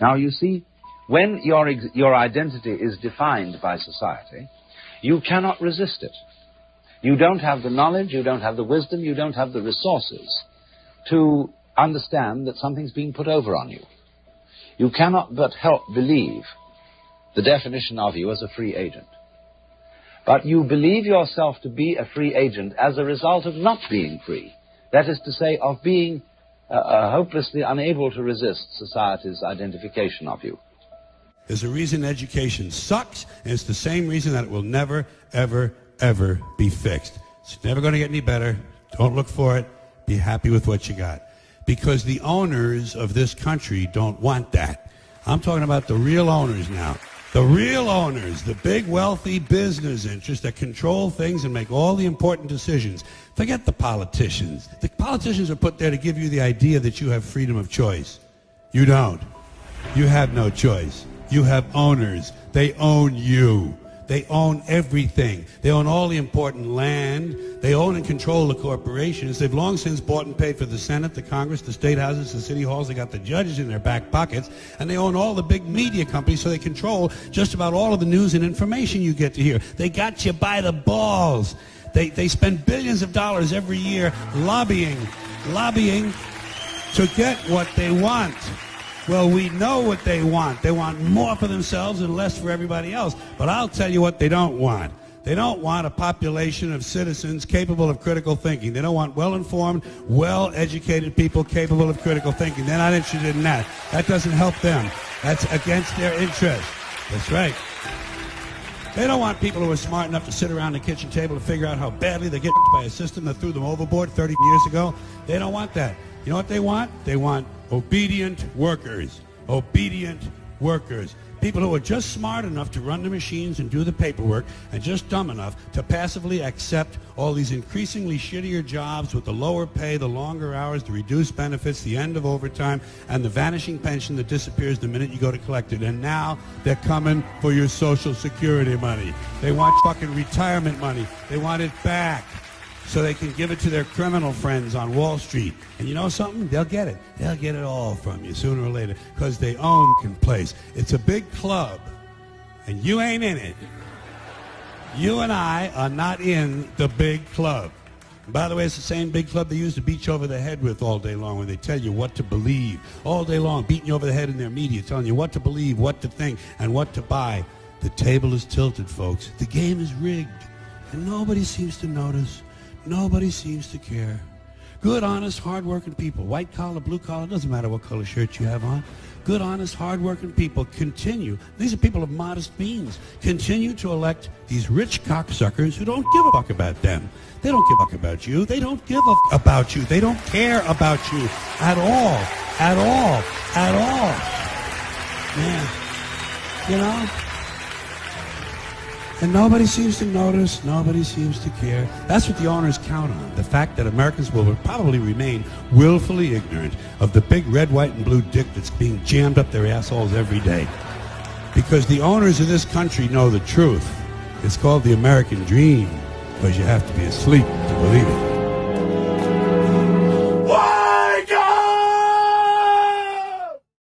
Now, you see, when your identity is defined by society, you cannot resist it. You don't have the knowledge, you don't have the wisdom, you don't have the resources to understand that something's being put over on you. You cannot but help believe the definition of you as a free agent. But you believe yourself to be a free agent as a result of not being free. That is to say, of being hopelessly unable to resist society's identification of you. There's a reason education sucks, and it's the same reason that it will never, ever, ever be fixed. It's never going to get any better. Don't look for it. Be happy with what you got. Because the owners of this country don't want that. I'm talking about the real owners now. The real owners, the big wealthy business interests that control things and make all the important decisions. Forget the politicians. The politicians are put there to give you the idea that you have freedom of choice. You don't. You have no choice. You have owners. They own you. They own everything. They own all the important land. They own and control the corporations. They've long since bought and paid for the Senate, the Congress, the state houses, the city halls. They got the judges in their back pockets. And they own all the big media companies, so they control just about all of the news and information you get to hear. They got you by the balls. They spend billions of dollars every year lobbying to get what they want. Well, we know what they want. They want more for themselves and less for everybody else. But I'll tell you what they don't want. They don't want a population of citizens capable of critical thinking. They don't want well-informed, well-educated people capable of critical thinking. They're not interested in that. That doesn't help them. That's against their interest. That's right. They don't want people who are smart enough to sit around the kitchen table to figure out how badly they get by a system that threw them overboard 30 years ago. They don't want that. You know what they want? They want obedient workers. Obedient workers. People who are just smart enough to run the machines and do the paperwork and just dumb enough to passively accept all these increasingly shittier jobs with the lower pay, the longer hours, the reduced benefits, the end of overtime, and the vanishing pension that disappears the minute you go to collect it. And now they're coming for your Social Security money. They want fucking retirement money. They want it back, so they can give it to their criminal friends on Wall Street. And you know something? They'll get it. They'll get it all from you sooner or later, because they own the place. It's a big club, and you ain't in it. You and I are not in the big club. And by the way, it's the same big club they use to beat you over the head with all day long when they tell you what to believe. All day long, beating you over the head in their media, telling you what to believe, what to think, and what to buy. The table is tilted, folks. The game is rigged, and nobody seems to notice. Nobody seems to care. Good, honest, hard-working people, white collar, blue collar, doesn't matter what color shirt you have on. Good, honest, hard-working people continue. These are people of modest means. Continue to elect these rich cocksuckers who don't give a fuck about them. They don't give a fuck about you. They don't give a fuck about you. They don't care about you at all. At all. At all. Man, you know? And nobody seems to notice, nobody seems to care. That's what the owners count on, the fact that Americans will probably remain willfully ignorant of the big red, white, and blue dick that's being jammed up their assholes every day. Because the owners of this country know the truth. It's called the American dream, because you have to be asleep to believe it.